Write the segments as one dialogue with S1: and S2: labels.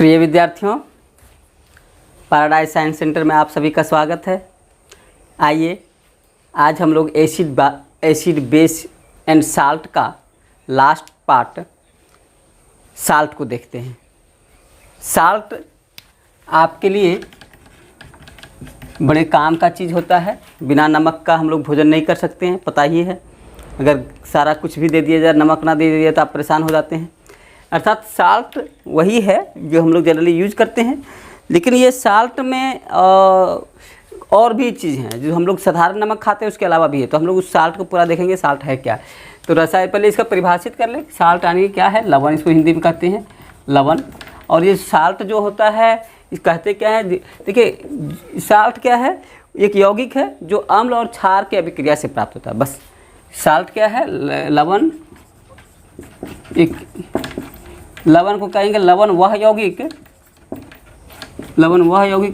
S1: प्रिय विद्यार्थियों, paradise science centre में आप सभी का स्वागत है। आइए आज हम लोग एसिड बेस एंड साल्ट का लास्ट पार्ट साल्ट को देखते हैं। साल्ट आपके लिए बड़े काम का चीज़ होता है। बिना नमक का हम लोग भोजन नहीं कर सकते हैं, पता ही है। अगर सारा कुछ भी दे दिया जाए, नमक ना दे दिया तो आप परेशान हो जाते हैं। अर्थात साल्ट वही है जो हम लोग जनरली यूज करते हैं, लेकिन ये साल्ट में और भी चीज़ हैं जो हम लोग साधारण नमक खाते हैं, उसके अलावा भी है। तो हम लोग उस साल्ट को पूरा देखेंगे, साल्ट है क्या। तो रसायन पहले इसका परिभाषित कर लें। साल्ट यानी क्या है? लवण, इसको हिंदी में कहते हैं लवण। और ये साल्ट जो होता है इस कहते क्या है? देखिए साल्ट क्या है? एक यौगिक है जो अम्ल और क्षार की अभिक्रिया से प्राप्त होता है। बस साल्ट क्या है? लवण। एक लवण को कहेंगे लवण वह यौगिक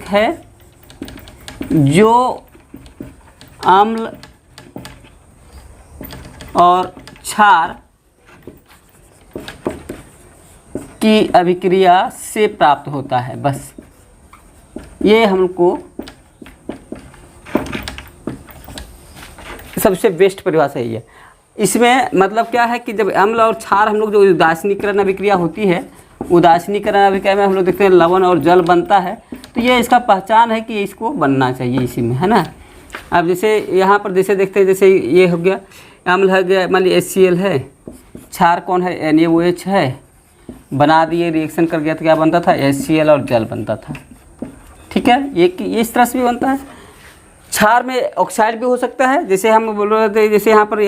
S1: है जो अम्ल और क्षार की अभिक्रिया से प्राप्त होता है। बस ये हमको सबसे बेस्ट परिभाषा यही है। इसमें मतलब क्या है कि जब अम्ल और क्षार हम लोग जो उदासीनीकरण अभिक्रिया होती है, उदासीनीकरण अभिक्रिया में हम लोग देखते हैं लवण और जल बनता है। तो ये इसका पहचान है कि इसको बनना चाहिए इसी में, है ना। अब जैसे यहाँ पर जैसे देखते हैं, जैसे ये हो गया अम्ल है गया, मान लीजिए HCl है, क्षार कौन है? NaOH है, बना दिए, रिएक्शन कर गया तो क्या बनता था? HCl और जल बनता था। ठीक है, ये इस तरह से भी बनता है। क्षार में ऑक्साइड भी हो सकता है, जैसे हम बोल रहे थे, जैसे यहाँ पर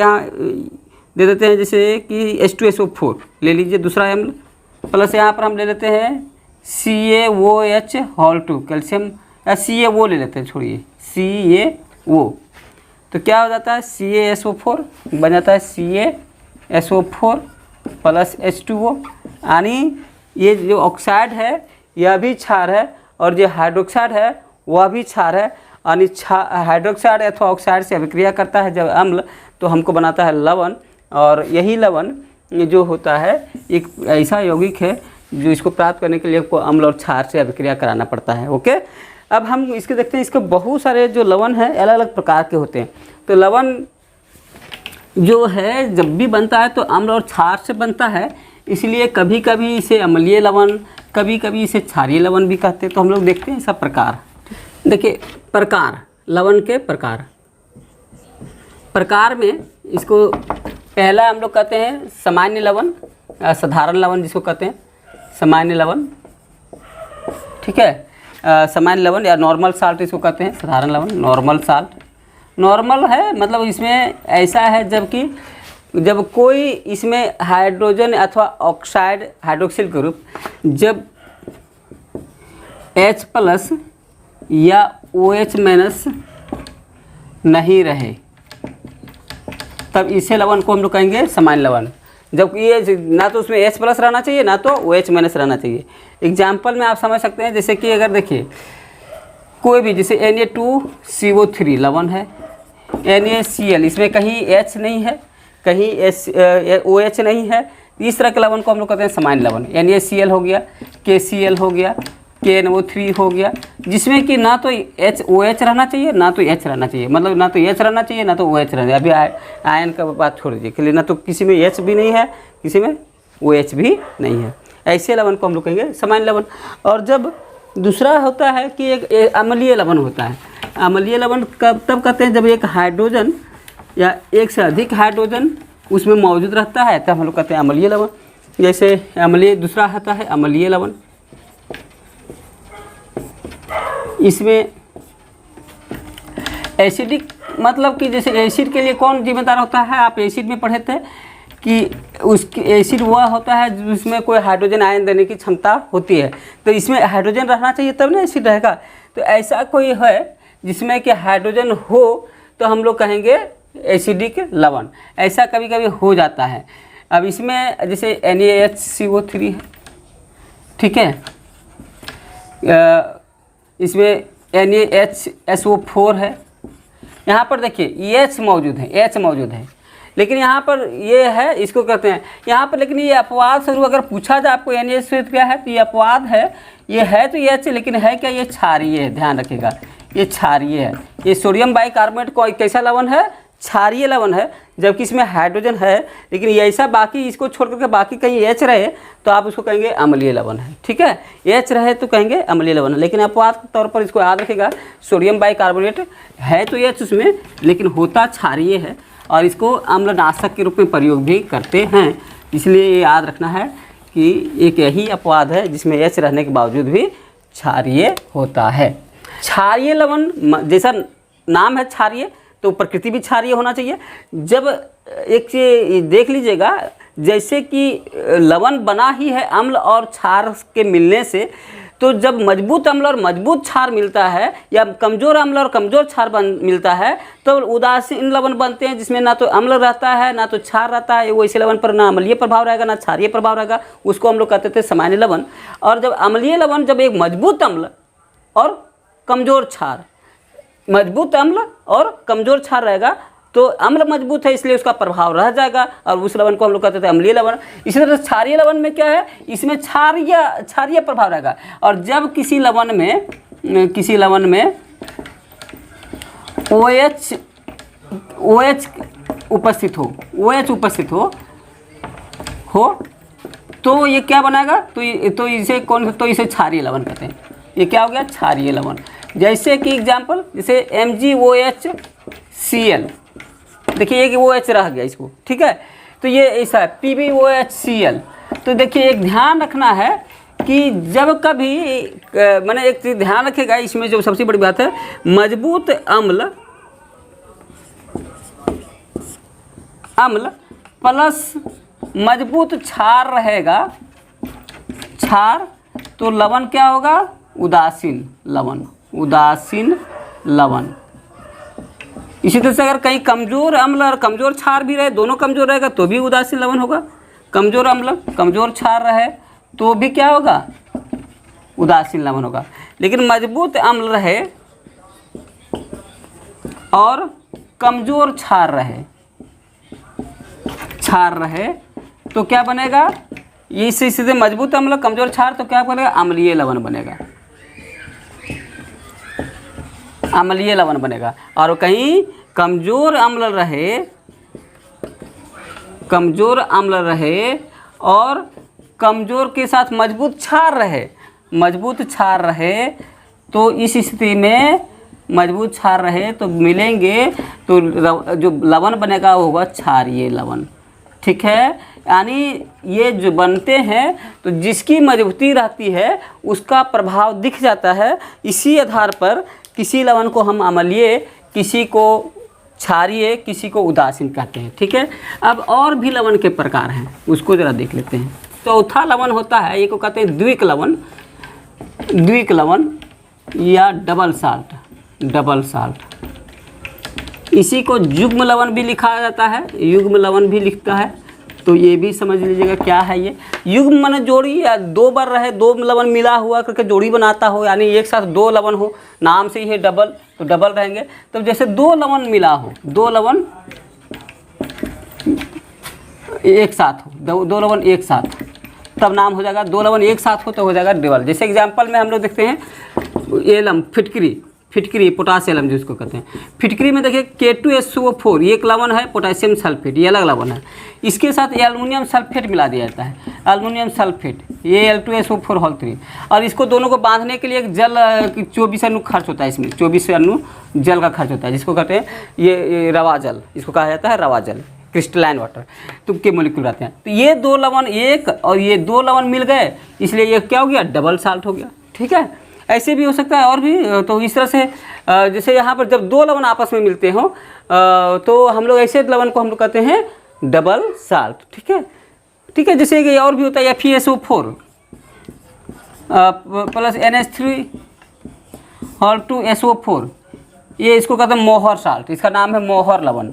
S1: दे देते हैं जैसे कि H2SO4 ले लीजिए, दूसरा अम्ल, प्लस यहाँ पर हम ले लेते हैं CaOH2 कैल्शियम, या CaO ले लेते हैं, छोड़िए CaO, तो क्या हो जाता है? CaSO4 बन जाता है CaSO4 प्लस H2O। यानी ये जो ऑक्साइड है यह भी क्षार है, और जो हाइड्रोक्साइड है वह भी क्षार है। यानी हाइड्रोक्साइड अथवा ऑक्साइड से अभिक्रिया करता है जब अम्ल, तो हमको बनाता है लवण। और यही लवण जो होता है एक ऐसा यौगिक है जो इसको प्राप्त करने के लिए आपको अम्ल और क्षार से अभिक्रिया कराना पड़ता है। ओके, अब हम इसके देखते हैं। इसके बहुत सारे जो लवण हैं अलग अलग प्रकार के होते हैं। तो लवण जो है जब भी बनता है तो अम्ल और क्षार से बनता है, इसलिए कभी कभी इसे अम्लीय लवण, कभी कभी इसे क्षारीय लवण भी कहते हैं। तो हम लोग देखते हैं सब प्रकार। देखिए प्रकार, लवण के प्रकार में इसको पहला हम लोग कहते हैं सामान्य लवण, साधारण लवण जिसको कहते हैं सामान्य लवण। ठीक है, सामान्य लवण या नॉर्मल साल्ट इसको कहते हैं, साधारण लवण नॉर्मल साल्ट। नॉर्मल है मतलब इसमें ऐसा है जब कोई इसमें हाइड्रोजन अथवा ऑक्साइड हाइड्रोक्सिल ग्रुप जब H+ या OH- नहीं रहे, तब इसे लवण को हम लोग कहेंगे सामान्य लवण। जबकि ये ना तो उसमें H+ रहना चाहिए ना तो OH- रहना चाहिए। एग्जाम्पल में आप समझ सकते हैं, जैसे कि अगर देखिए कोई भी जैसे Na2CO3 लवण है, NaCl, इसमें कहीं H नहीं है, कहीं OH नहीं है, इस तरह के लवण को हम लोग कहते हैं सामान्य लवण। NaCl हो गया, KCl हो गया, KNO3 हो गया, जिसमें कि ना तो OH रहना चाहिए ना तो H रहना चाहिए, मतलब ना तो H रहना चाहिए ना तो OH रहना चाहिए। अभी आयन का बात छोड़ दीजिए, क्लियर ना, तो किसी में H भी नहीं है, किसी में OH भी नहीं है। ऐसे लवण को हम लोग कहेंगे सामान्य लवण। और जब दूसरा होता है कि एक अम्लीय लवण होता है। अम्लीय लवण तब कहते हैं जब एक हाइड्रोजन या एक से अधिक हाइड्रोजन उसमें मौजूद रहता है, तब हम लोग कहते हैं अम्लीय लवण। जैसे अम्लीय दूसरा आता है अम्लीय लवण, इसमें एसिडिक मतलब कि जैसे एसिड के लिए कौन जिम्मेदार होता है? आप एसिड में पढ़े थे कि उसकी एसिड वह होता है जिसमें कोई हाइड्रोजन आयन देने की क्षमता होती है। तो इसमें हाइड्रोजन रहना चाहिए तब ना एसिड रहेगा। तो ऐसा कोई है जिसमें कि हाइड्रोजन हो तो हम लोग कहेंगे एसिडिक लवण। ऐसा कभी कभी हो जाता है। अब इसमें जैसे NaHCO3 है, ठीक है, इसमें NaHSO4 है। यहाँ पर देखिए H मौजूद है, लेकिन यहाँ पर ये है, इसको कहते हैं यहाँ पर, लेकिन ये अपवाद स्वरूप अगर पूछा जाए आपको NaCO क्या है तो ये अपवाद है, ये है तो ये H, लेकिन है क्या, ये क्षारीय है, ध्यान रखिएगा ये क्षारीय है। ये सोडियम बाइकार्बोनेट को कैसा लवण है, क्षारीय लवण है, जबकि इसमें हाइड्रोजन है, लेकिन ये ऐसा बाकी इसको छोड़ करके बाकी कहीं H रहे तो आप उसको कहेंगे अम्लीय लवण है, ठीक है, H रहे तो कहेंगे अम्लीय लवण है। लेकिन अपवाद के तौर पर इसको याद रखिएगा, सोडियम बाइकार्बोनेट है तो H उसमें, लेकिन होता क्षारीय है और इसको अम्लनाशक के रूप में प्रयोग भी करते हैं। इसलिए ये याद रखना है कि एक यही अपवाद है जिसमें H रहने के बावजूद भी क्षारीय होता है। क्षारीय लवण जैसा नाम है क्षारीय, तो प्रकृति भी क्षारीय होना चाहिए। जब एक चीज देख लीजिएगा, जैसे कि लवण बना ही है अम्ल और क्षार के मिलने से, तो जब मजबूत अम्ल और मजबूत क्षार मिलता है या कमज़ोर अम्ल और कमज़ोर क्षार मिलता है तो उदासीन लवण बनते हैं, जिसमें ना तो अम्ल रहता है ना तो क्षार रहता है। वो इसी लवण पर ना अम्लीय प्रभाव रहेगा ना क्षारीय प्रभाव रहेगा, उसको हम लोग कहते थे सामान्य लवण। और जब अम्लीय लवण, जब एक मजबूत अम्ल और कमज़ोर क्षार, मजबूत अम्ल और कमज़ोर क्षार रहेगा तो अम्ल मजबूत है इसलिए उसका प्रभाव रह जाएगा और उस लवण को हम लोग कहते थे अम्लीय लवण। इसी तरह क्षारीय लवण में क्या है, इसमें क्षारीय प्रभाव रहेगा। और जब किसी लवण में OH उपस्थित हो तो ये क्या बनाएगा, तो इसे क्षारीय लवण कहते हैं। ये क्या हो गया, क्षारीय लवण। जैसे कि एग्जाम्पल, जैसे MgOHCl, देखिए एक OH रह गया इसको, ठीक है, तो ये ऐसा है PbOHCl। तो देखिए एक ध्यान रखना है कि जब कभी मैंने एक चीज़ ध्यान रखेगा इसमें, जो सबसे बड़ी बात है, मजबूत अम्ल प्लस मजबूत क्षार रहेगा, क्षार, तो लवण क्या होगा, उदासीन लवण। इसी तरह से अगर कहीं कमज़ोर अम्ल और कमज़ोर क्षार भी रहे, दोनों कमज़ोर रहेगा तो भी उदासीन लवण होगा। कमज़ोर अम्ल कमज़ोर क्षार रहे तो भी क्या होगा, उदासीन लवण होगा। लेकिन मजबूत अम्ल रहे और कमज़ोर क्षार रहे तो क्या बनेगा, इस सीधे मजबूत अम्ल कमज़ोर क्षार, तो क्या बनेगा, अम्लीय लवण बनेगा। और कहीं कमज़ोर अम्ल रहे और कमज़ोर के साथ मजबूत क्षार रहे तो इस स्थिति में मजबूत क्षार रहे तो मिलेंगे, तो जो लवण बनेगा वो होगा क्षारीय लवण, ठीक है। यानी ये जो बनते हैं तो जिसकी मजबूती रहती है उसका प्रभाव दिख जाता है। इसी आधार पर किसी लवण को हम अम्लीय, किसी को क्षारीय, किसी को उदासीन कहते हैं, ठीक है। अब और भी लवण के प्रकार हैं, उसको ज़रा देख लेते हैं। चौथा लवण होता है, एक को कहते हैं द्विक लवण या डबल साल्ट। इसी को युग्म लवण भी लिखा जाता है, युग्म लवण भी लिखता है। तो ये भी समझ लीजिएगा क्या है ये। युग्म माने जोड़ी, या दो बार रहे, दो लवण मिला हुआ करके जोड़ी बनाता हो, यानी एक साथ दो लवण हो, नाम से ही है डबल, तो डबल रहेंगे। तो जैसे दो लवण मिला हो, दो लवण एक साथ हो, दो लवण एक साथ, तब नाम हो जाएगा। दो लवण एक साथ हो तो हो जाएगा डबल। जैसे एग्जाम्पल में हम लोग देखते हैं एलम, फिटकरी पोटासियम जिसको कहते हैं। फिटकरी में देखिए K2SO4 ये एक लवण है, पोटेशियम सल्फेट ये अलग लवण है। इसके साथ एल्युमिनियम सल्फेट मिला दिया जाता है, एल्युमिनियम सल्फेट, ये Al2SO4 और इसको दोनों को बांधने के लिए एक जल 24 अणु खर्च होता है, इसमें 24 अणु जल का खर्च होता है, जिसको कहते हैं ये रवा जल, इसको कहा जाता है रवा जल, क्रिस्टलाइन वाटर, तो के मोलिक्यूल रहते हैं। तो ये दो लवण एक और ये दो लवण मिल गए, इसलिए ये क्या हो गया, डबल साल्ट हो गया, ठीक है। ऐसे भी हो सकता है और भी। तो इस तरह से जैसे यहाँ पर जब दो लवण आपस में मिलते हों तो हम लोग ऐसे लवण को हम लोग कहते हैं डबल साल्ट, ठीक है, ठीक है। जैसे कि और भी होता है FeSO4 प्लस NH3 और 2SO4, ये इसको कहते हैं मोहर साल्ट, इसका नाम है मोहर लवण,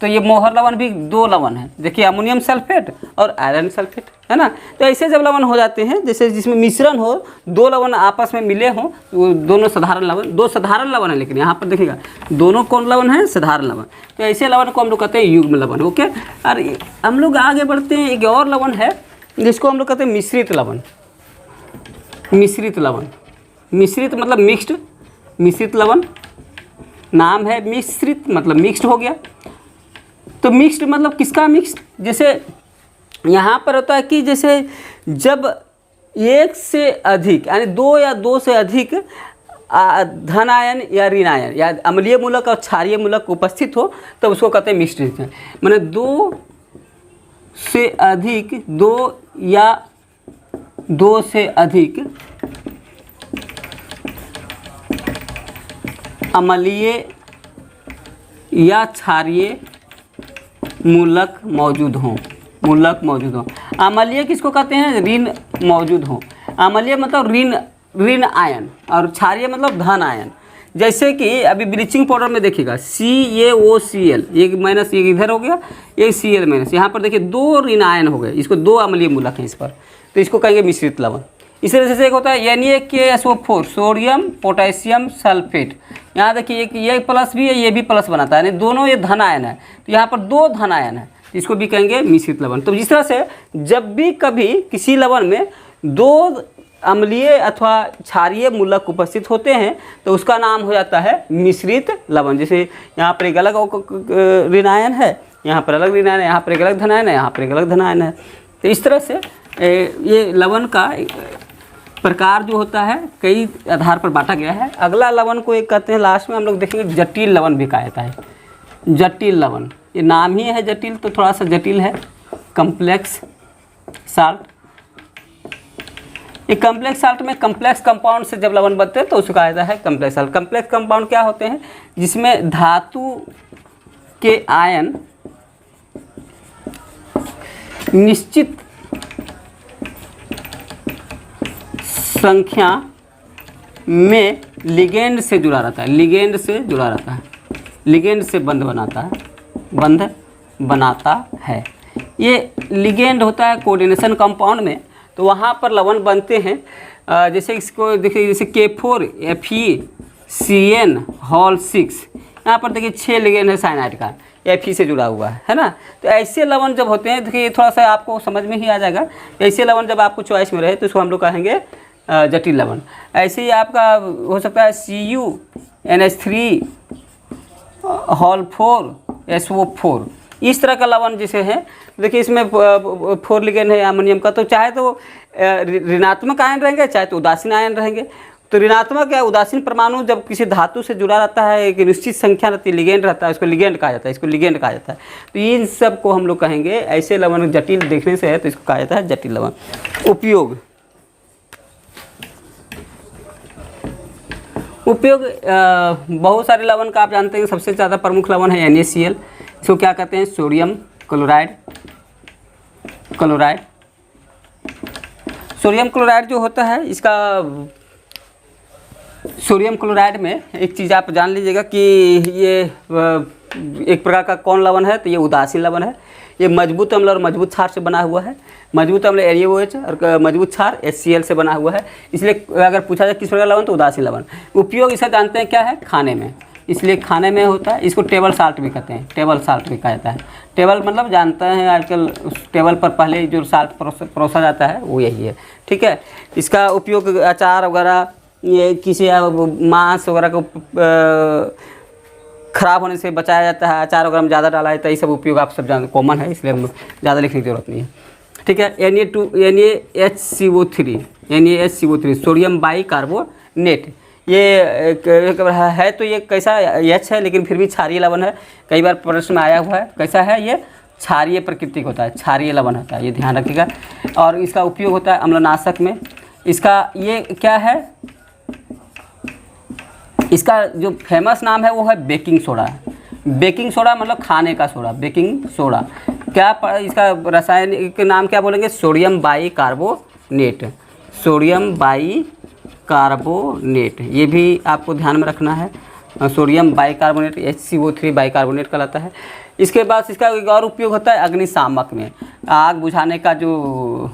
S1: तो ये मोहर लवण भी 2 लवण है, देखिए अमोनियम सल्फेट और आयरन सल्फेट, है ना। तो ऐसे जब लवण हो जाते हैं, जैसे जिसमें मिश्रण हो, 2 लवण आपस में मिले हों, तो दोनों साधारण लवण, 2 साधारण लवण है, लेकिन यहाँ पर देखिएगा दोनों कौन लवण है, साधारण लवण। तो ऐसे लवण को हम लोग कहते हैं युग्म लवण। ओके, और हम लोग आगे बढ़ते हैं, एक और लवण है जिसको हम लोग कहते हैं मिश्रित लवण। मिश्रित लवण, मिश्रित मतलब मिक्स्ड, मिश्रित लवण नाम है, मिश्रित मतलब मिक्स्ड हो गया। तो मिक्स्ड मतलब किसका मिक्स्ड, जैसे यहाँ पर होता है कि जैसे जब एक से अधिक यानी 2 या 2 से अधिक धन आयन या ऋण आयन या अम्लीय मूलक और क्षारीय मूलक उपस्थित हो तो उसको कहते हैं मिश्रित। माने 2 से अधिक, 2 या 2 से अधिक अम्लीय या क्षारीय मूलक मौजूद हों, मूलक मौजूद हों। अम्लीय किसको कहते हैं, ऋण मौजूद हों। अम्लीय मतलब ऋण आयन और क्षारीय मतलब धन आयन। जैसे कि अभी ब्लीचिंग पाउडर में देखिएगा CaOCl, ये माइनस ये इधर हो गया, ये Cl माइनस, यहाँ पर देखिए 2 ऋण आयन हो गए, इसको 2 अम्लीय मूलक हैं इस पर, तो इसको कहेंगे मिश्रित लवण। इसी तरह से एक होता है NaKSO4, सोडियम पोटेशियम सल्फेट। यहाँ देखिए एक ये प्लस भी है, ये भी प्लस बनाता है, यानी दोनों ये धन आयन है, तो यहाँ पर 2 धन आयन है, इसको भी कहेंगे मिश्रित लवण। तो जिस तरह से जब भी कभी किसी लवण में 2 अम्लीय अथवा क्षारीय मूलक उपस्थित होते हैं तो उसका नाम हो जाता है मिश्रित लवण। जैसे यहाँ पर एक अलग ऋण आयन है, यहाँ पर अलग ऋण आयन है, यहाँ पर एक अलग धन आयन है, यहाँ पर एक अलग धन आयन है। तो इस तरह से ये लवण का प्रकार जो होता है कई आधार पर बांटा गया है। अगला लवण को एक कहते हैं, लास्ट में हम लोग देखेंगे जटिल लवण भी कहा जाता है। जटिल लवण, ये नाम ही है जटिल, तो थोड़ा सा जटिल है। कम्प्लेक्स साल्ट, ये कम्प्लेक्स साल्ट में कम्प्लेक्स कंपाउंड से जब लवण बनते हैं तो उसको कहा जाता है कम्प्लेक्स साल्ट। कम्प्लेक्स कंपाउंड क्या होते हैं, जिसमें धातु के आयन निश्चित संख्या में लिगेंड से जुड़ा रहता है, लिगेंड से जुड़ा रहता है, लिगेंड से बंध बनाता है, बंध बनाता है। ये लिगेंड होता है कोऑर्डिनेशन कंपाउंड में, तो वहाँ पर लवण बनते हैं। जैसे इसको देखिए, जैसे K4 FeCN होल 6, यहाँ पर देखिए 6 लिगेंड है साइनाइड का, Fe से जुड़ा हुआ है ना। तो ऐसे लवण जब होते हैं, देखिए थोड़ा सा आपको समझ में ही आ जाएगा। ऐसे लवण जब आपको चॉइस में रहे तो इसको हम लोग कहेंगे जटिल लवण। ऐसे ही आपका हो सकता है CuNH3 होल 4 SO4, इस तरह का लवण जैसे है। देखिए इसमें 4 लिगेंड है अमोनियम का, तो चाहे तो ऋणात्मक आयन रहेंगे, चाहे तो उदासीन आयन रहेंगे। तो ऋणात्मक या उदासीन परमाणु जब किसी धातु से जुड़ा रहता है, एक निश्चित संख्या रहती है, लिगेंड रहता है, उसको लिगेंड कहा जाता है, इसको लिगेंड कहा जाता है। तो इन सब को हम लोग कहेंगे ऐसे लवण, जटिल देखने से है तो इसको कहा जाता है जटिल लवण। उपयोग बहुत सारे लवण का आप जानते हैं, सबसे ज़्यादा प्रमुख लवण है NaCl। इसको क्या कहते हैं, sodium chloride. Chloride, sodium chloride जो होता है, इसका सोडियम क्लोराइड में एक चीज़ आप जान लीजिएगा कि ये एक प्रकार का कौन लवण है, तो ये उदासीन लवण है। ये मजबूत अम्ल और मजबूत क्षार से बना हुआ है। मजबूत अम्ल NaOH और मजबूत क्षार HCl से बना हुआ है। इसलिए अगर पूछा जाए किस प्रकार लवण, तो उदासीन लवण। उपयोग इसका जानते हैं क्या है, खाने में, इसलिए खाने में होता है। इसको टेबल साल्ट भी कहते हैं, टेबल साल्ट भी कहा जाता है। टेबल मतलब जानते हैं आजकल उस टेबल पर पहले जो साल्ट परोसा जाता है वो यही है, ठीक है। इसका उपयोग अचार वगैरह, ये किसी मांस वगैरह को ख़राब होने से बचाया जाता है। अचार वगैरह में ज़्यादा डाला जाता है, ये सब उपयोग आप सब जानते, कॉमन है, इसलिए हम ज़्यादा लिखने की जरूरत नहीं है, ठीक है। NaHCO3 सोडियम बाइकार्बोनेट, ये है तो ये कैसा H है, लेकिन फिर भी क्षारीय लवण है। कई बार प्रश्न में आया हुआ है, कैसा है, ये क्षारीय प्रकृति का होता है, क्षारीय लवण होता है, ये ध्यान रखिएगा। और इसका उपयोग होता है अम्लनाशक में। इसका ये क्या है, इसका जो फेमस नाम है वो है बेकिंग सोडा। बेकिंग सोडा मतलब खाने का सोडा, बेकिंग सोडा। क्या इसका रासायनिक नाम क्या बोलेंगे, सोडियम बाइकार्बोनेट, सोडियम बाइकार्बोनेट, ये भी आपको ध्यान में रखना है। सोडियम बाइकार्बोनेट HCO3 बाइकार्बोनेट कहलाता है। इसके बाद इसका एक और उपयोग होता है अग्निशामक में, आग बुझाने का जो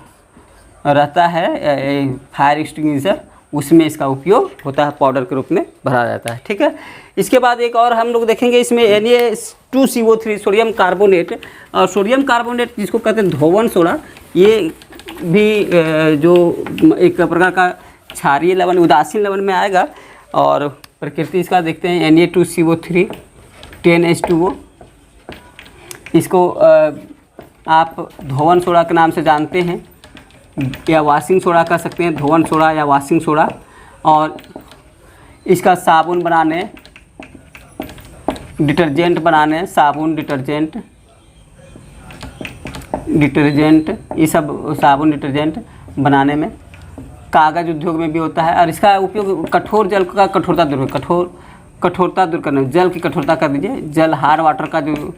S1: रहता है फायर एक्सटिंग्विशर, उसमें इसका उपयोग होता है, पाउडर के रूप में भरा जाता है। ठीक है, इसके बाद एक और हम लोग देखेंगे इसमें Na2CO3 सोडियम कार्बोनेट, और सोडियम कार्बोनेट जिसको कहते हैं धोवन सोडा, ये भी जो एक प्रकार का क्षारीय लवण, उदासीन लवण में आएगा। और प्रकृति इसका देखते हैं Na2CO3 10H2O, इसको आप धोवन सोडा के नाम से जानते हैं या वॉशिंग सोडा कह सकते हैं, धोवन सोडा या वॉशिंग सोडा। और इसका साबुन बनाने, डिटर्जेंट बनाने, साबुन डिटर्जेंट ये सब साबुन डिटर्जेंट बनाने में, कागज़ उद्योग में भी होता है। और इसका उपयोग कठोर जल का कठोरता दूर कठोरता दूर करने, जल की कठोरता कर दीजिए, जल हार्ड वाटर का जो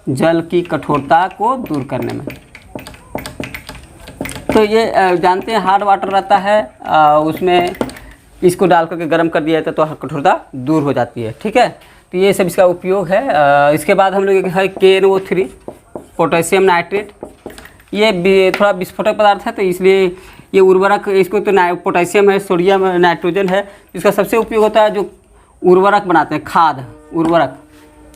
S1: जल की कठोरता को दूर करने में। तो ये जानते हैं हार्ड वाटर रहता है, उसमें इसको डाल करके गर्म कर दिया जाता है तो कठोरता दूर हो जाती है। ठीक है, तो ये सब इसका उपयोग है। इसके बाद हम लोग है KNO3 पोटेशियम नाइट्रेट, ये थोड़ा विस्फोटक पदार्थ है, तो इसलिए ये उर्वरक, इसको तो पोटेशियम है, सोडियम नाइट्रोजन है, इसका सबसे उपयोग होता है जो उर्वरक बनाते हैं, खाद उर्वरक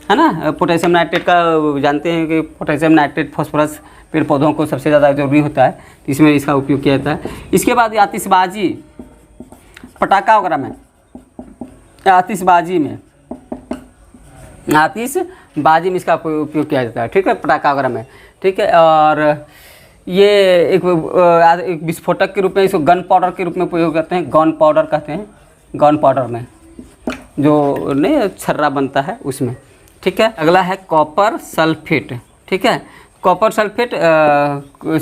S1: है ना। पोटेशियम नाइट्रेट का जानते हैं कि पोटेशियम नाइट्रेट फॉस्फोरस पेड़ पौधों को सबसे ज़्यादा जरूरी होता है, इसमें इसका उपयोग किया जाता है। इसके बाद आतिशबाजी, पटाखा वगैरह में, आतिशबाजी में इसका उपयोग किया जाता है। ठीक है, पटाखा वगैरह में। ठीक है, और ये एक विस्फोटक के रूप में, इसको गन पाउडर के रूप में उपयोग करते हैं, गन पाउडर कहते हैं, गन पाउडर में जो नहीं छर्रा बनता है उसमें। ठीक है, अगला है कॉपर सल्फेट। ठीक है, कॉपर सल्फेट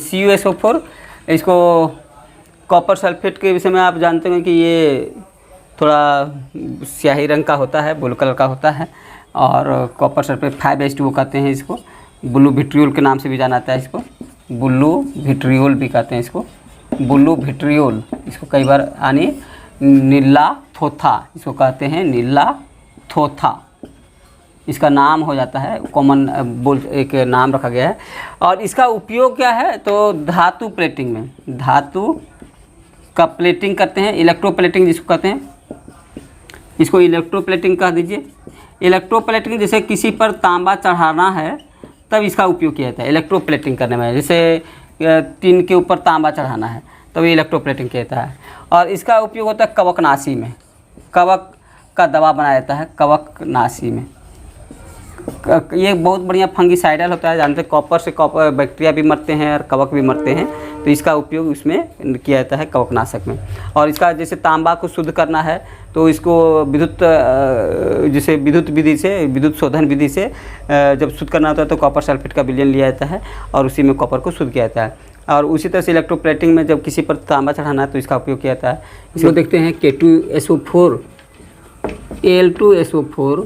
S1: CuSO4, इसको कॉपर सल्फेट के विषय में आप जानते हैं कि ये थोड़ा स्याही रंग का होता है, ब्लू कलर का होता है। और कॉपर सल्फेट 5H2O कहते हैं इसको, ब्लू विट्रियोल के नाम से भी जाना जाता है, इसको ब्लू विट्रियोल भी कहते हैं, इसको ब्लू विट्रियोल, इसको कई बार आने नीला थोथा इसको कहते हैं, नीला थोथा इसका नाम हो जाता है, कॉमन एक नाम रखा गया है। और इसका उपयोग क्या है, तो धातु प्लेटिंग में, धातु का प्लेटिंग करते हैं, इलेक्ट्रोप्लेटिंग जिसको कहते हैं, इसको इलेक्ट्रोप्लेटिंग कह दीजिए। इलेक्ट्रोप्लेटिंग जैसे किसी पर तांबा चढ़ाना है तब इसका उपयोग किया जाता है, इलेक्ट्रोप्लेटिंग करने में, जैसे टिन के ऊपर तांबा चढ़ाना है तब ये इलेक्ट्रोप्लेटिंग किया जाता है। और इसका उपयोग होता है कवकनाशी में, कवक का दवा बनाया जाता है कवकनाशी में। ये बहुत बढ़िया फंगिसाइडल होता है, जानते हैं, कॉपर से कॉपर बैक्टीरिया भी मरते हैं और कवक भी मरते हैं, तो इसका उपयोग इसमें किया जाता है कवकनाशक में। और इसका जैसे तांबा को शुद्ध करना है तो इसको विद्युत विधि से, विद्युत शोधन विधि से जब शुद्ध करना होता है तो कॉपर सल्फेट का विलयन लिया जाता है और उसी में कॉपर को शुद्ध किया जाता है। और उसी तरह से इलेक्ट्रोप्लेटिंग में जब किसी पर तांबा चढ़ाना है तो इसका उपयोग किया जाता है। इसको देखते हैं K2SO4 Al2SO4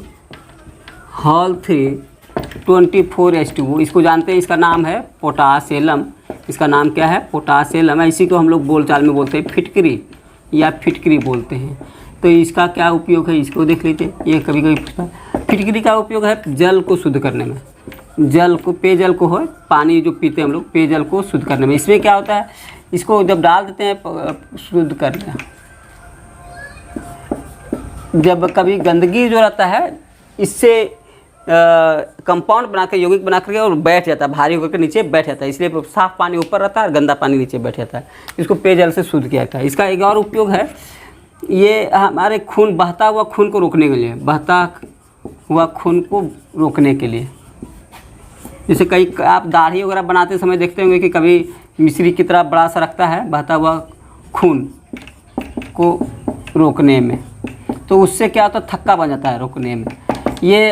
S1: हॉल 324H2O, इसको जानते हैं, इसका नाम है पोटासेलम, इसका नाम क्या है, पोटासेलम है। इसी को हम लोग बोलचाल में बोलते हैं फिटकरी या फिटकरी बोलते हैं। तो इसका क्या उपयोग है, इसको देख लीजिए, ये कभी कभी पूछता है। फिटकरी का उपयोग है जल को शुद्ध करने में, जल को, पेयजल को हो, पानी जो पीते हैं हम लोग, पेयजल को शुद्ध करने में। इसमें क्या होता है, इसको जब डाल देते हैं शुद्ध करने, जब कभी गंदगी जो रहता है इससे कंपाउंड बना के, यौगिक बना करके और बैठ जाता है, भारी होकर के नीचे बैठ जाता है, इसलिए साफ पानी ऊपर रहता है और गंदा पानी नीचे बैठ जाता है। इसको पेयजल से शुद्ध किया जाता है। इसका एक और उपयोग है, ये हमारे खून, बहता हुआ खून को रोकने के लिए, बहता हुआ खून को रोकने के लिए, जैसे कई आप दाढ़ी वगैरह बनाते समय देखते होंगे कि कभी मिश्री की तरह बड़ा सा रखता है बहता हुआ खून को रोकने में, तो उससे क्या होता है, थक्का बन जाता है रोकने में। ये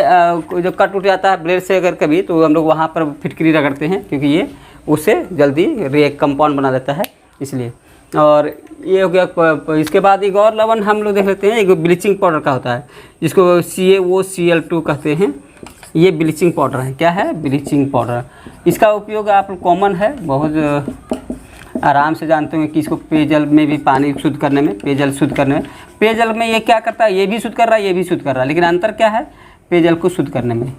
S1: जब कट उठ जाता है ब्लेड से अगर कभी, तो हम लोग वहाँ पर फिटकरी रगड़ते हैं, क्योंकि ये उसे जल्दी रिएक्ट कंपाउंड बना देता है, इसलिए। और ये हो गया। इसके बाद एक और लवण हम लोग देख लेते हैं, एक ब्लीचिंग पाउडर का होता है, जिसको CaOCl2 कहते हैं। ये ब्लीचिंग पाउडर है, क्या है, ब्लीचिंग पाउडर। इसका उपयोग आप कॉमन है, बहुत आराम से जानते होंगे कि इसको पेयजल में भी, पानी शुद्ध करने में, पेयजल शुद्ध करने में, पेयजल में ये क्या करता है, ये भी शुद्ध कर रहा है, ये भी शुद्ध कर रहा है, लेकिन अंतर क्या है, पेयजल को शुद्ध करने में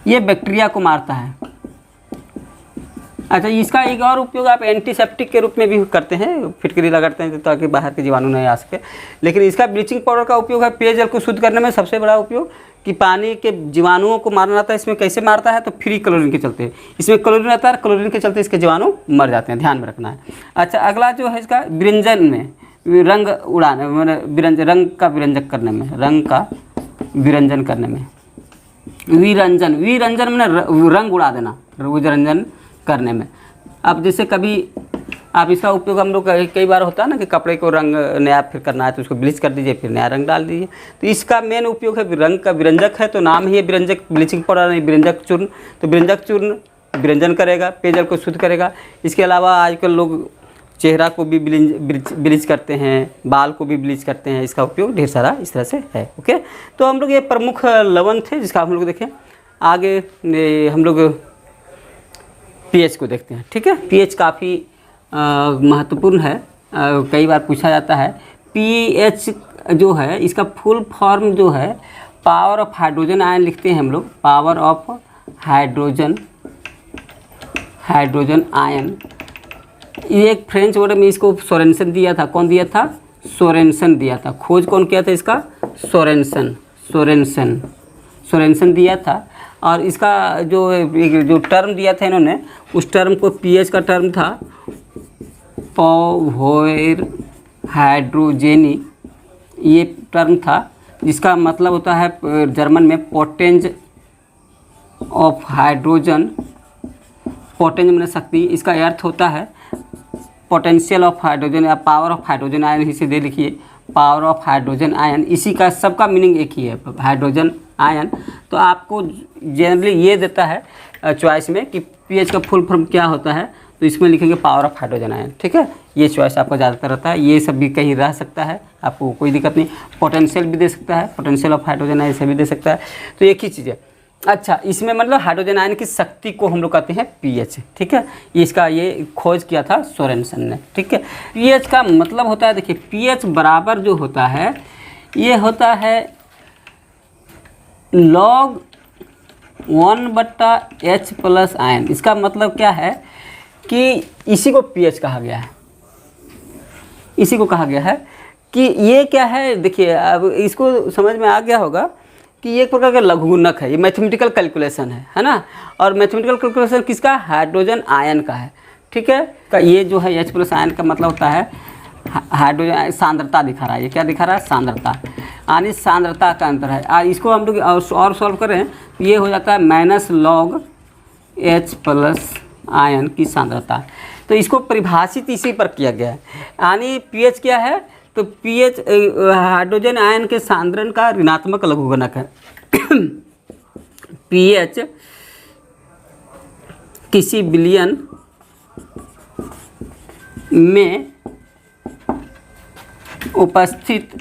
S1: ये बैक्टीरिया को मारता है। अच्छा, इसका एक और उपयोग आप एंटीसेप्टिक के रूप में भी करते हैं, फिटकरी लगाते हैं ताकि बाहर के जीवाणु नहीं आ सके। लेकिन इसका ब्लीचिंग पाउडर का उपयोग है पेयजल को शुद्ध करने में सबसे बड़ा उपयोग, कि पानी के जीवाणुओं को मारना रहता है। इसमें कैसे मारता है, तो फ्री क्लोरीन के चलते। इसमें क्लोरीन रहता है, क्लोरीन के चलते इसके जीवाणु मर जाते हैं, ध्यान में रखना है। अच्छा, अगला जो है इसका विरंजन में रंग उड़ाने, मैंने रंग का विरंजक करने में, रंग का विरंजन करने में, विरंजन मैंने रंग उड़ा देना, विरंजन करने में। अब जैसे कभी आप इसका उपयोग हम लोग कई बार होता है ना कि कपड़े को रंग नया फिर करना है तो उसको ब्लीच कर दीजिए, फिर नया रंग डाल दीजिए। तो इसका मेन उपयोग है रंग का विरंजक है, तो नाम ही है विरंजक, ब्लीचिंग पाउडर नहीं, विरंजक चूर्ण। तो विरंजक चूर्ण विरंजन करेगा, पेयजल को शुद्ध करेगा। इसके अलावा आजकल लोग चेहरा को भी ब्लीच करते हैं, बाल को भी ब्लीच करते हैं। इसका उपयोग ढेर सारा इस तरह से है। ओके, तो हम लोग ये प्रमुख लवण थे जिसका हम लोग देखें। आगे हम लोग पीएच को देखते हैं। ठीक है, पीएच काफ़ी महत्वपूर्ण है, कई बार पूछा जाता है। पीएच जो है इसका फुल फॉर्म जो है पावर ऑफ हाइड्रोजन आयन लिखते हैं हम लोग, पावर ऑफ हाइड्रोजन आयन। ये एक फ्रेंच वर्ड में इसको सोरेनसन दिया था। कौन दिया था? सोरेनसन दिया था। खोज कौन किया था इसका? सोरेनसन दिया था। और इसका जो टर्म दिया था इन्होंने, उस टर्म को पीएच का टर्म था पॉवर हाइड्रोजेनी, ये टर्म था जिसका मतलब होता है जर्मन में पोटेंज ऑफ हाइड्रोजन। पोटेंज मैंने शक्ति, इसका अर्थ होता है पोटेंशियल ऑफ हाइड्रोजन या पावर ऑफ हाइड्रोजन आयन। इसे दे लिखिए, पावर ऑफ हाइड्रोजन आयन। इसी का सबका मीनिंग एक ही है, हाइड्रोजन आयन। तो आपको जनरली ये देता है चॉइस में कि पीएच का फुल फॉर्म क्या होता है, तो इसमें लिखेंगे पावर ऑफ हाइड्रोजन आयन। ठीक है, ये चॉइस आपका ज़्यादातर रहता है। ये सब भी कहीं रह सकता है, आपको कोई दिक्कत नहीं। पोटेंशियल भी दे सकता है, पोटेंशियल ऑफ हाइड्रोजन आयन से भी दे सकता है। तो एक ही चीज़ है। अच्छा, इसमें मतलब हाइड्रोजन आयन की शक्ति को हम लोग कहते हैं पीएच। ठीक है, इसका ये खोज किया था सोरेनसन ने। ठीक है, पीएच का मतलब होता है, देखिए पीएच बराबर जो होता है ये होता है log 1/H प्लस आयन। इसका मतलब क्या है कि इसी को पीएच कहा गया है, इसी को कहा गया है कि ये क्या है। देखिए अब इसको समझ में आ गया होगा कि ये एक प्रकार का लघुगुणक है, ये मैथमेटिकल कैलकुलेशन है ना। और मैथमेटिकल कैलकुलेशन किसका? हाइड्रोजन आयन का है। ठीक है, का ये जो है H प्लस आयन का मतलब होता है हाइड्रोजन सांद्रता दिखा रहा है। ये क्या दिखा रहा है? सांद्रता, यानी सांद्रता का अंतर है। और इसको हम लोग और सॉल्व करें तो ये हो जाता है minus log H plus ion की सांद्रता। तो इसको परिभाषित इसी पर किया गया है, यानी पीएच क्या है? तो पीएच हाइड्रोजन आयन के सांद्रण का ऋणात्मक लघुगणक है। पीएच किसी विलयन में उपस्थित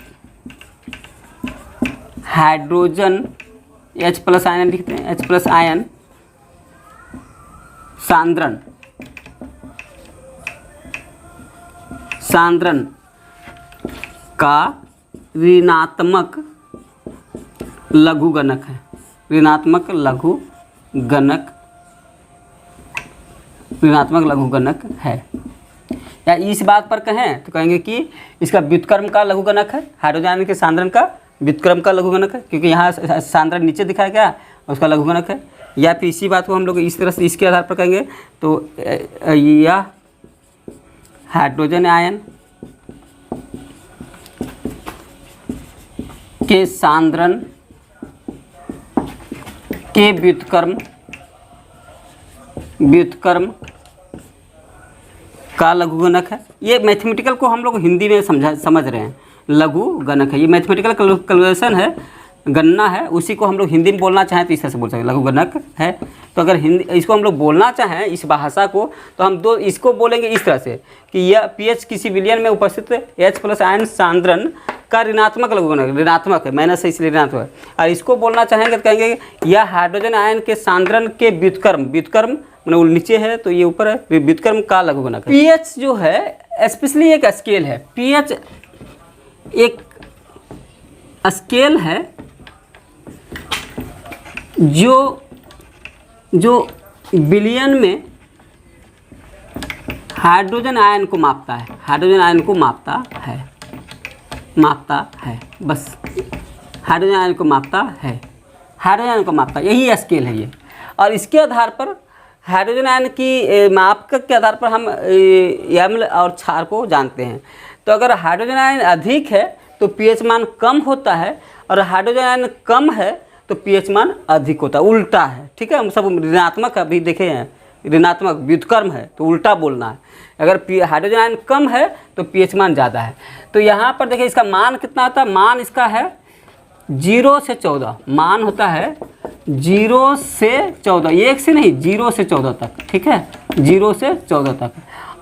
S1: हाइड्रोजन H प्लस आयन लिखते हैं, H प्लस आयन सांद्रण का ऋणात्मक लघुगणक है। ऋणात्मक लघुगणक है। या इस बात पर कहें तो कहेंगे कि इसका व्युत्क्रम का लघुगणक है, हाइड्रोजन आयन के सांद्रण का व्युत्क्रम का लघुगणक है, क्योंकि यहाँ सांद्रण नीचे दिखाया गया उसका लघुगणक है। या फिर इसी बात को हम लोग इस तरह से इसके आधार पर कहेंगे तो यह हाइड्रोजन आयन के सांद्रण के व्युत्क्रम का लघुगणक है। ये मैथमेटिकल को हम लोग हिंदी में समझ रहे हैं, लघुगणक है। ये मैथमेटिकल कैलकुलेशन है, गणना है, उसी को हम लोग हिंदी में बोलना चाहें तो इस तरह से बोल सकते हैं, लघुगणक है। तो अगर हिंदी इसको हम लोग बोलना चाहें इस भाषा को, तो हम दो इसको बोलेंगे इस तरह से कि यह पीएच किसी विलयन में उपस्थित H प्लस आयन सांद्रण का ऋणात्मक लघुगणक, ऋणात्मक है, माइनस है इसलिए ऋणात्मक है। और इसको बोलना चाहेंगे तो कहेंगे यह हाइड्रोजन आयन के सांद्रण के व्युत्क्रम मैंने नीचे है तो ये ऊपर है, व्युत्क्रम का लघुगणक है। पीएच जो है स्पेशली एक स्केल है। पीएच एक स्केल है जो जो बिलियन में हाइड्रोजन आयन को मापता है, हाइड्रोजन आयन को मापता है, बस हाइड्रोजन आयन को मापता है, हाइड्रोजन आयन को मापता है, यही स्केल है ये। और इसके आधार पर हाइड्रोजन आयन की माप के आधार पर हम अम्ल और क्षार को जानते हैं। तो अगर हाइड्रोजन आयन अधिक है तो पीएच मान कम होता है, और हाइड्रोजन आयन कम है तो पीएच मान अधिक होता है, उल्टा है। ठीक है, हम सब ऋणात्मक अभी देखे हैं, ऋणात्मक व्युत्क्रम है तो उल्टा बोलना है। अगर हाइड्रोजन आयन कम है तो पीएच मान ज़्यादा है। तो यहाँ पर देखिए इसका मान कितना होता है, मान इसका है 0 से 14, मान होता है 0 से 14, 1 से नहीं 0 से 14 तक। ठीक है, 0 से 14 तक।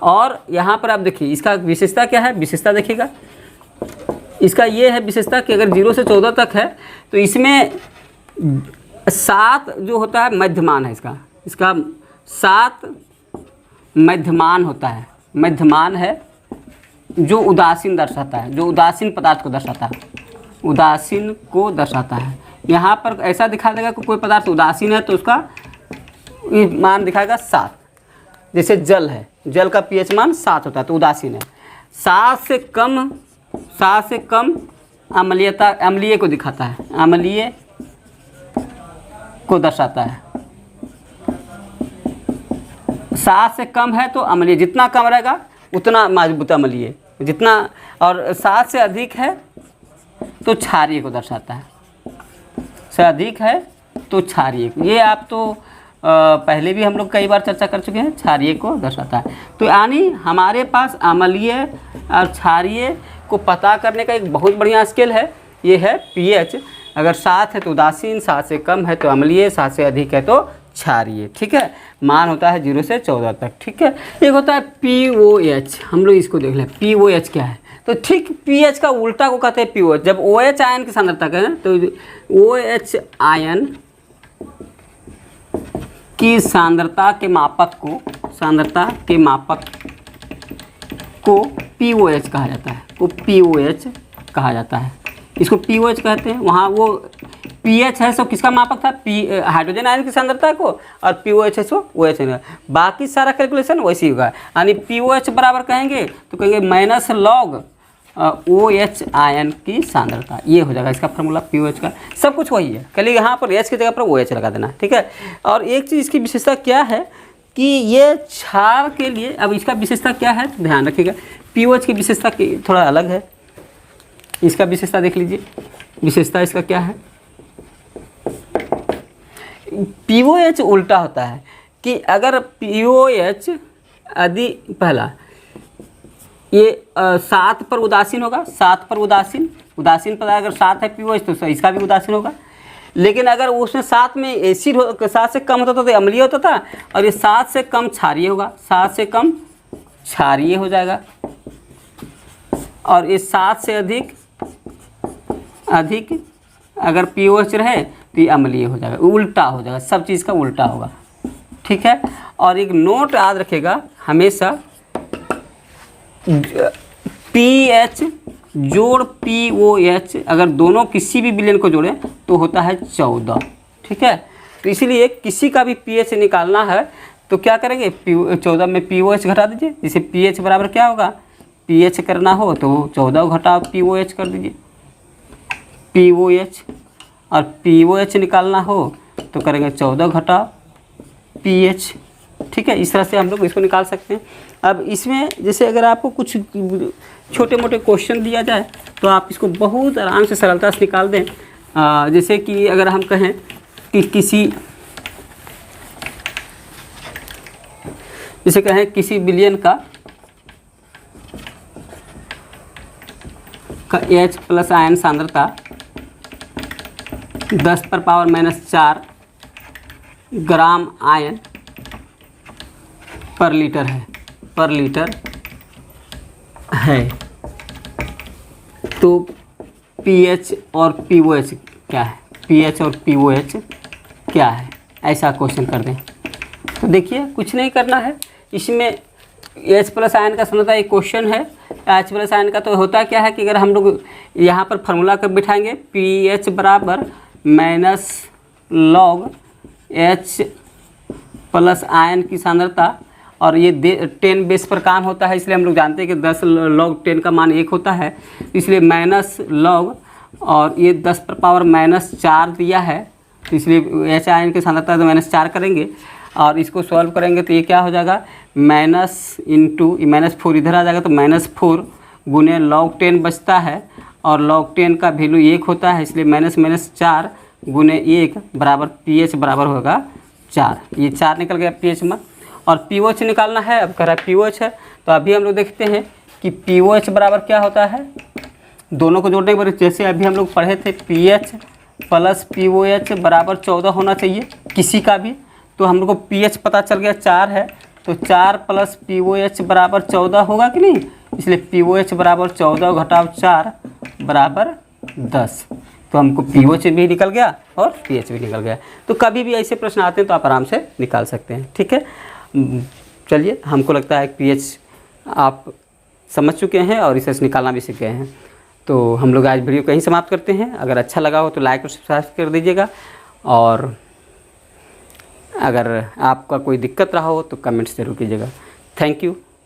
S1: और यहाँ पर आप देखिए इसका विशेषता क्या है, विशेषता देखिएगा, इसका ये है विशेषता कि अगर 0 से 14 तक है तो इसमें 7 जो होता है मध्यमान है, इसका 7 मध्यमान होता है, मध्यमान है जो उदासीन दर्शाता है, जो उदासीन पदार्थ को दर्शाता है, उदासीन को दर्शाता है। यहाँ पर ऐसा दिखा देगा कि कोई पदार्थ उदासीन है तो उसका मान दिखाएगा 7। जैसे जल है, जल का पीएच मान 7 होता है तो उदासीन है। 7 से कम अम्लीयता, अम्लीय को दिखाता है, अम्लीय को दर्शाता है। 7 से कम है तो अम्लीय, जितना कम रहेगा उतना मजबूत अम्लीय, जितना, और 7 से अधिक है तो क्षारीय को दर्शाता है, से अधिक है तो क्षारीय। ये आप तो पहले भी हम लोग कई बार चर्चा कर चुके हैं, क्षारीय को दर्शाता है। तो यानी हमारे पास अम्लीय और क्षारीय को पता करने का एक बहुत बढ़िया स्केल है, ये है पीएच। अगर 7 है तो उदासीन, 7 से कम है तो अम्लीय, 7 से अधिक है तो क्षारीय। ठीक है, मान होता है 0 से 14 तक। ठीक है, एक होता है पीओएच, हम लोग इसको देख लें पीओएच क्या है। तो ठीक पीएच का उल्टा को कहते हैं पीओएच। जब ओएच आयन की सांद्रता कहें तो ओएच आयन की सांद्रता के मापक को पीओएच कहा जाता है, को पीओएच कहा जाता है, इसको पीओएच कहते हैं। वहाँ वो पीएच है सो किसका मापक था, हाइड्रोजन आयन की सांद्रता को, और पीओएच है सो ओएच है। बाकी सारा कैलकुलेशन वैसे ही होगा, यानी पीओएच बराबर कहेंगे तो कहेंगे माइनस लॉग ओएच आयन की सांद्रता, ये हो जाएगा इसका फार्मूला पीओएच का। सब कुछ वही है, खाली यहाँ पर एच की जगह पर ओएच लगा देना। ठीक है, और एक चीज़ इसकी विशेषता क्या है कि ये क्षार के लिए, अब इसका विशेषता क्या है तो ध्यान रखिएगा, पीओएच की विशेषता थोड़ा अलग है। इसका विशेषता देख लीजिए, विशेषता इसका क्या है, पीओएच उल्टा होता है कि अगर पीओएच यदि पहला ये 7 पर उदासीन होगा, 7 पर उदासीन पदार्थ अगर 7 है पीओएच तो इसका भी उदासीन होगा। लेकिन अगर उसमें 7 में एसिड 7 से कम होता था तो अम्लीय होता था, और ये 7 से कम क्षारीय होगा, 7 से कम क्षारीय हो जाएगा। और ये 7 से अधिक अगर पीओएच रहे तो ये अम्लीय हो जाएगा, उल्टा हो जाएगा, सब चीज़ का उल्टा होगा। ठीक है, और एक नोट याद रखेगा हमेशा, पीएच जोड़ पीओएच अगर दोनों किसी भी विलयन को जोड़ें तो होता है 14। ठीक है, तो इसीलिए किसी का भी पीएच निकालना है तो क्या करेंगे, 14 में पीओएच घटा दीजिए। जैसे पीएच बराबर क्या होगा, पीएच करना हो तो 14 घटा पीओएच कर दीजिए, पीओएच, और पीओएच निकालना हो तो करेंगे 14 घटा पीएच। ठीक है, इस तरह से हम लोग इसको निकाल सकते हैं। अब इसमें जैसे अगर आपको कुछ छोटे मोटे क्वेश्चन दिया जाए तो आप इसको बहुत आराम से सरलता से निकाल दें। जैसे कि अगर हम कहें कि किसी बिलियन का H प्लस आयन सांद्रता 10⁻⁻⁴ ग्राम आयन पर लीटर है, तो पीएच और पीओएच क्या है, पीएच और पीओएच क्या है, ऐसा क्वेश्चन कर दें। तो देखिए कुछ नहीं करना है, इसमें H प्लस आयन का सांद्रता एक क्वेश्चन है। H प्लस आयन का तो होता क्या है कि अगर हम लोग यहाँ पर फार्मूला कब बिठाएंगे, पीएच बराबर minus log H plus ion की सांद्रता, और ये 10 बेस पर काम होता है, इसलिए हम लोग जानते हैं कि 10 log 10 का मान 1 होता है, इसलिए माइनस लॉग, और ये 10 पर पावर -4 दिया है, तो इसलिए एच आयन की सांद्रता तो -4 करेंगे, और इसको सॉल्व करेंगे तो ये क्या हो जाएगा, माइनस इंटू -4 इधर आ जाएगा, तो -4 गुने log 10 बचता है, और log 10 का वैल्यू 1 होता है, इसलिए -4 गुने 1 बराबर pH बराबर होगा 4। ये 4 निकल गया pH में, और pOH निकालना है। अब कह रहा है pOH है, तो अभी हम लोग देखते हैं कि pOH बराबर क्या होता है, दोनों को जोड़ने के बाद जैसे अभी हम लोग पढ़े थे pH प्लस pOH बराबर 14 होना चाहिए किसी का भी, तो हम लोग को pH पता चल गया 4 है, तो 4 प्लस pOH बराबर 14 होगा कि नहीं, इसलिए pOH बराबर 14 घटाव 4 बराबर 10, तो हमको pOH भी निकल गया और pH भी निकल गया। तो कभी भी ऐसे प्रश्न आते हैं तो आप आराम से निकाल सकते हैं, ठीक है। चलिए, हमको लगता है कि pH आप समझ चुके हैं और इसे निकालना भी सीख गए हैं, तो हम लोग आज वीडियो कहीं समाप्त करते हैं। अगर अच्छा लगा हो तो लाइक और सब्सक्राइब कर दीजिएगा, और अगर आपका कोई दिक्कत रहा हो तो कमेंट्स ज़रूर कीजिएगा। Thank you.